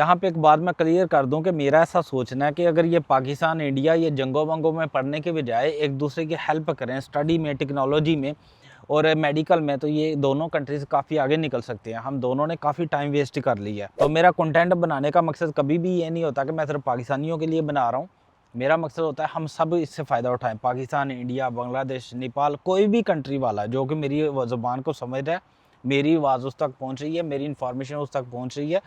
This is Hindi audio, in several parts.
यहाँ पे एक बात मैं क्लियर कर दूं कि मेरा ऐसा सोचना है कि अगर ये पाकिस्तान इंडिया ये जंगों वंगों में पढ़ने के बजाय एक दूसरे की हेल्प करें स्टडी में, टेक्नोलॉजी में और मेडिकल में, तो ये दोनों कंट्रीज काफ़ी आगे निकल सकते हैं। हम दोनों ने काफ़ी टाइम वेस्ट कर लिया है। तो मेरा कंटेंट बनाने का मकसद कभी भी ये नहीं होता कि मैं सिर्फ पाकिस्तानियों के लिए बना रहा हूँ। मेरा मकसद होता है हम सब इससे फ़ायदा उठाएं। पाकिस्तान, इंडिया, बांग्लादेश, नेपाल, कोई भी कंट्री वाला जो कि मेरी ज़ुबान को समझ रहा है, मेरी आवाज़ उस तक पहुँच रही है, मेरी इन्फॉर्मेशन उस तक पहुँच रही है,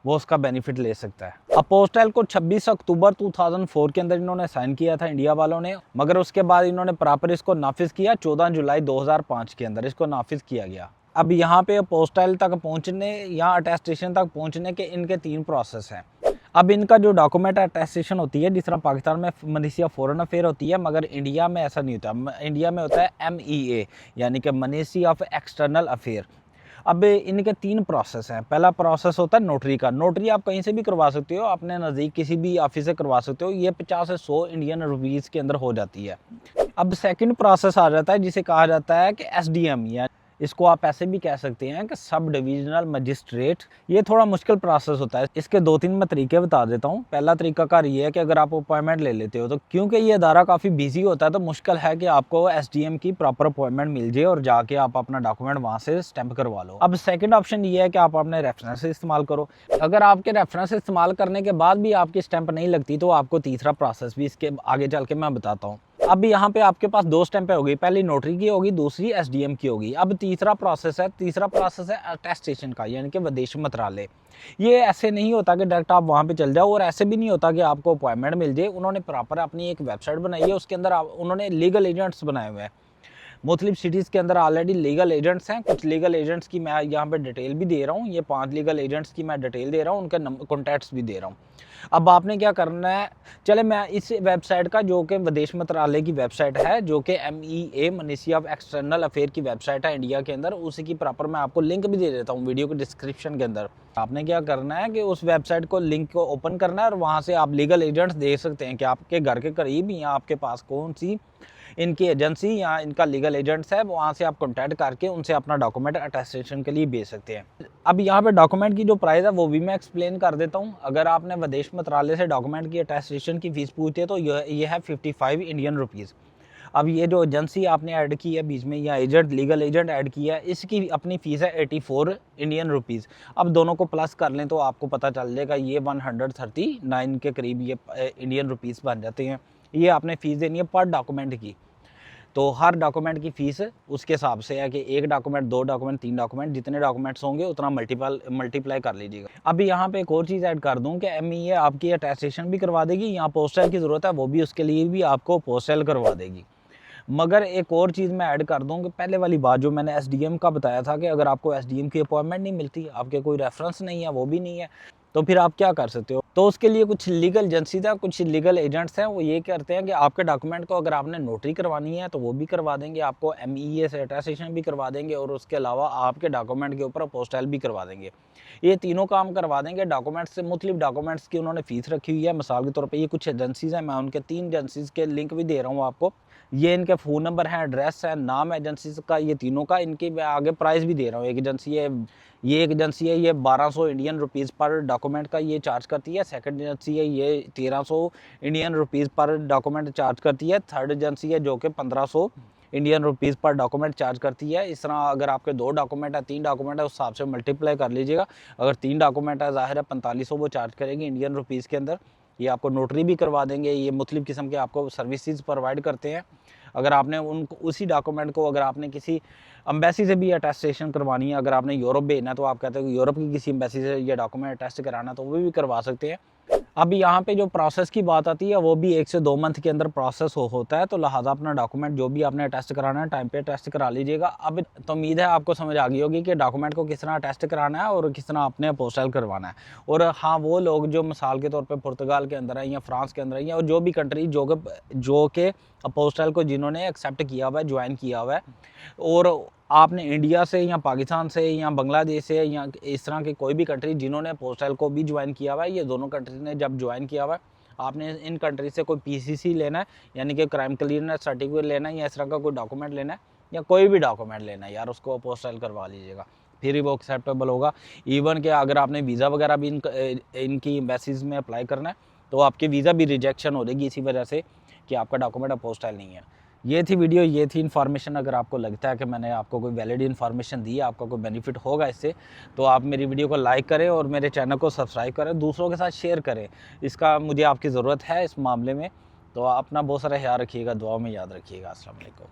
वो उसका बेनिफिट ले सकता है। अपोस्टल को 26 अक्टूबर 2004 के अंदर इन्होंने साइन किया था इंडिया वालों ने, मगर उसके बाद इन्होंने प्रॉपर इसको नाफिज किया 14 जुलाई 2005 के अंदर इसको नाफिज किया गया। अब यहाँ पे अपोस्टल तक पहुँचने या अटेस्टेशन तक पहुँचने के इनके 3 प्रोसेस हैं। अब इनका जो डॉक्यूमेंट अटेस्टेशन होती है, जिस तरह पाकिस्तान में मिनिस्ट्री ऑफ फॉरेन अफेयर होती है, मगर इंडिया में ऐसा नहीं होता। इंडिया में होता है MEA यानी कि मिनिस्ट्री ऑफ एक्सटर्नल अफेयर। अब इनके 3 प्रोसेस हैं। पहला प्रोसेस होता है नोटरी का। नोटरी आप कहीं से भी करवा सकते हो, अपने नज़दीक किसी भी ऑफिस से करवा सकते हो। ये 50 से 100 इंडियन रुपीज़ के अंदर हो जाती है। अब सेकंड प्रोसेस आ जाता है जिसे कहा जाता है कि SDM, या इसको आप ऐसे भी कह सकते हैं कि सब डिविजनल मजिस्ट्रेट। ये थोड़ा मुश्किल प्रोसेस होता है। इसके 2-3 मैं तरीके बता देता हूँ। पहला तरीकाकार ये है कि अगर आप अपॉइंटमेंट ले लेते हो, तो क्योंकि ये अदारा काफ़ी बिजी होता है, तो मुश्किल है कि आपको SDM की प्रॉपर अपॉइंटमेंट मिल जाए और जाके आप अपना डॉक्यूमेंट वहाँ से स्टैंप करवा लो। अब सेकंड ऑप्शन ये है कि आप अपने रेफरेंस इस्तेमाल करो। अगर आपके रेफरेंस इस्तेमाल करने के बाद भी आपकी स्टैंप नहीं लगती, तो आपको तीसरा प्रोसेस भी इसके आगे चल के मैं बताता हूँ। अब यहाँ पे आपके पास 2 स्टैंपें होगी, पहली नोटरी की होगी, दूसरी SDM की होगी। अब तीसरा प्रोसेस है अटेस्टेशन का, यानी कि विदेश मंत्रालय। ये ऐसे नहीं होता कि डायरेक्ट आप वहाँ पे चल जाओ, और ऐसे भी नहीं होता कि आपको अपॉइंटमेंट मिल जाए। उन्होंने प्रॉपर अपनी एक वेबसाइट बनाई है, उसके अंदर उन्होंने लीगल एजेंट्स बनाए हुए हैं। मुख्तलिफ सिटीज़ के अंदर ऑलरेडी लीगल एजेंट्स हैं। कुछ लीगल एजेंट्स की मैं यहाँ पे डिटेल भी दे रहा हूँ। ये 5 लीगल एजेंट्स की मैं डिटेल दे रहा हूँ, उनके कॉन्टैक्ट्स भी दे रहा हूँ। अब आपने क्या करना है, चले मैं इस वेबसाइट का, जो कि विदेश मंत्रालय की वेबसाइट है, जो कि MEA ministry of external affair की वेबसाइट है इंडिया के अंदर, उसी की प्रॉपर मैं आपको लिंक भी दे देता हूँ वीडियो के डिस्क्रिप्शन के अंदर। आपने क्या करना है कि उस वेबसाइट को लिंक को ओपन करना है, और वहाँ से आप लीगल एजेंट्स देख सकते हैं कि आपके घर के करीब या आपके पास कौन सी इनकी एजेंसी या इनका लीगल एजेंट्स है। वहाँ से आप कॉन्टैक्ट करके उनसे अपना डॉक्यूमेंट अटेस्टेशन के लिए भेज सकते हैं। अब यहाँ पे डॉक्यूमेंट की जो प्राइस है वो भी मैं एक्सप्लेन कर देता हूँ। अगर आपने विदेश मंत्रालय से डॉक्यूमेंट की अटेस्टेशन की फीस पूछी है, तो ये है 55 इंडियन रुपीज़। अब ये जो एजेंसी आपने ऐड की है बीच में, या एजेंट, लीगल एजेंट ऐड किया है, इसकी अपनी फ़ीस है 84 इंडियन रुपीज़। अब दोनों को प्लस कर लें तो आपको पता चल जाएगा, ये 139 के करीब ये इंडियन रुपीज़ बन जाते हैं। ये आपने फ़ीस देनी है पर डॉक्यूमेंट की। तो हर डॉक्यूमेंट की फ़ीस उसके हिसाब से है कि 1 डॉक्यूमेंट, 2 डॉक्यूमेंट, 3 डॉक्यूमेंट, जितने डॉक्यूमेंट्स होंगे उतना मल्टीप्लाई कर लीजिएगा। अभी यहाँ पे एक और चीज़ ऐड कर दूँ कि MEA आपकी अटेस्टेशन भी करवा देगी। यहाँ पोस्टल की ज़रूरत है, वो भी उसके लिए भी आपको पोस्टल करवा देगी। मगर एक और चीज़ मैं ऐड कर दूँ कि पहले वाली बात जो मैंने SDM का बताया था कि अगर आपको SDM की अपॉइंटमेंट नहीं मिलती, आपके कोई रेफरेंस नहीं है, वो भी नहीं है, तो फिर आप क्या कर सकते हो? तो उसके लिए कुछ लीगल एजेंसी था, कुछ लीगल एजेंट्स हैं, वो ये करते हैं कि आपके डॉक्यूमेंट को अगर आपने नोटरी करवानी है तो वो भी करवा देंगे, आपको MEA से अटेस्टेशन भी करवा देंगे, और उसके अलावा आपके डॉक्यूमेंट के ऊपर पोस्टल भी करवा देंगे। ये तीनों काम करवा देंगे। डॉक्यूमेंट्स से मुख्तलिफ डॉक्यूमेंट्स की उन्होंने फ़ीस रखी हुई है। मिसाल के तौर पे ये कुछ एजेंसीज़ हैं, मैं उनके 3 एजेंसीज़ के लिंक भी दे रहा हूँ आपको। ये इनके फ़ोन नंबर हैं, एड्रेस है, नाम एजेंसीज़ का, ये तीनों का, इनके मैं आगे प्राइस भी दे रहा हूँ। एक एजेंसी है, ये 1200 इंडियन रुपीज़ पर डॉक्यूमेंट का ये चार्ज करती है। सेकंड एजेंसी है, ये 1300 इंडियन रुपीज़ पर डॉक्यूमेंट चार्ज करती है। थर्ड एजेंसी है जो कि 1500 इंडियन रुपीज़ पर डॉक्यूमेंट चार्ज करती है। इस तरह अगर आपके 2 डॉक्यूमेंट है, 3 डॉक्यूमेंट है, उस हिसाब से मल्टीप्लाई कर लीजिएगा। अगर 3 डॉक्यूमेंट है, ज़ाहिर है 4500 वो चार्ज करेंगे इंडियन रुपीज़ के अंदर। ये आपको नोटरी भी करवा देंगे। ये मुख्तलिफ़ किस्म के आपको सर्विसेज प्रोवाइड करते हैं। अगर आपने उनको उसी डॉक्यूमेंट को, अगर आपने किसी एम्बेसी से भी अटेस्टेशन करवानी है, अगर आपने यूरोप भेजना है तो आप कहते हो कि यूरोप की किसी एम्बेसी से ये डॉक्यूमेंट अटेस्ट कराना, तो वो भी करवा सकते हैं। अब यहाँ पे जो प्रोसेस की बात आती है, वो भी 1 से 2 मंथ के अंदर प्रोसेस होता है। तो लिहाजा अपना डॉक्यूमेंट जो भी आपने टेस्ट कराना है, टाइम पे टेस्ट करा लीजिएगा। अब तो उम्मीद है आपको समझ आ गई होगी कि डॉक्यूमेंट को किस तरह टेस्ट कराना है और किस तरह अपने पोस्टल करवाना है। और हाँ, वो लोग जो मिसाल के तौर पे पुर्तगाल के अंदर है या फ्रांस के अंदर है, या जो भी कंट्री जो कि पोस्टल को जिन्होंने एक्सेप्ट किया हुआ है, ज्वाइन किया हुआ है, और आपने इंडिया से या पाकिस्तान से या बांग्लादेश से या इस तरह की कोई भी कंट्री जिन्होंने पोस्टल को भी ज्वाइन किया हुआ है, ये दोनों कंट्री ने जब ज्वाइन किया हुआ है, आपने इन कंट्री से कोई PCC लेना है, यानी कि क्राइम क्लियरेंस सर्टिफिकेट लेना है, या इस तरह का कोई डॉक्यूमेंट लेना है, या कोई भी डॉक्यूमेंट लेना है यार, उसको पोस्टल करवा लीजिएगा। फिर ही वो एक्सेप्टेबल होगा। इवन कि अगर आपने वीज़ा वगैरह भी इनकी एम्बेसीज़ में अप्लाई करना है तो आपकी वीज़ा भी रिजेक्शन हो जाएगी इसी वजह से कि आपका डॉक्यूमेंट अपोस्टाइल नहीं है। ये थी वीडियो, ये थी इन्फॉर्मेशन। अगर आपको लगता है कि मैंने आपको कोई वैलिड इन्फॉर्मेशन दी है, आपका कोई बेनिफिट होगा इससे, तो आप मेरी वीडियो को लाइक करें और मेरे चैनल को सब्सक्राइब करें, दूसरों के साथ शेयर करें। इसका मुझे आपकी ज़रूरत है इस मामले में। तो अपना बहुत सारा ख्याल रखिएगा, दुआ में याद रखिएगा। अस्सलाम वालेकुम।